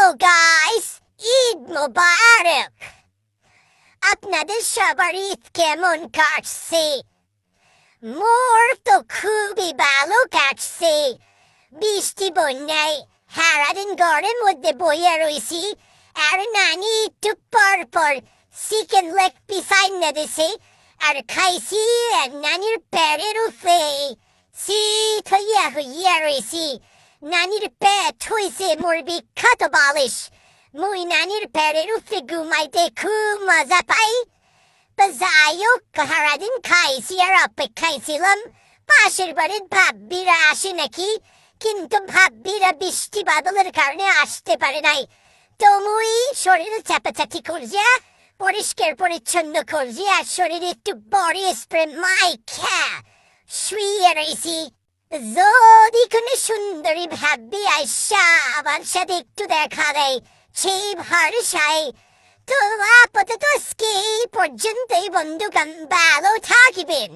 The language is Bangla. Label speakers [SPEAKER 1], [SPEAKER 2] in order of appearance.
[SPEAKER 1] হ্যালো গাইস, ঈদ মোবারক। আপনাদের সবার ঈদ কেমন কাটছে? মোর তো খুবই ভালো কাটছে। বৃষ্টি বন্যায় সারাদিন ঘরের মধ্যে বইয়া রইছি। আর নানি একটু পর পর চিকেন লেগ পিস আইনা দিছে আর খাইছি। আর নানির পেটের উপরে শীত হইয়া রইছি। নানির পেট হইছে মোর বিখ্যাত বালিশ। মুই নানির পেটের উপরে ঘুমাইতে খুব মজা পাই। তা যাই হোক, সারাদিন খাইছি আর অপেক্ষায় ছিলাম পাশের বাড়ির ভাব্বিরা আসে নাকি, কিন্তু ভাব্বিরা বৃষ্টি বাদলের কারণে আসতে পারে নাই। তো মুই শরীরে চাপাচাপি করছি, পরিষ্কার পরিচ্ছন্ন করছি, আর শরীরে একটু বডি স্প্রে মাইখা শুয়ে রয়েছি। যদি কোনো সুন্দরী ভাবি আইসা আমার সাথে একটু দেখা দেয় সেই ভরসায়। তো আপাতত আজকে এই পর্যন্তই বন্ধুগণ, ভালো থাকবেন।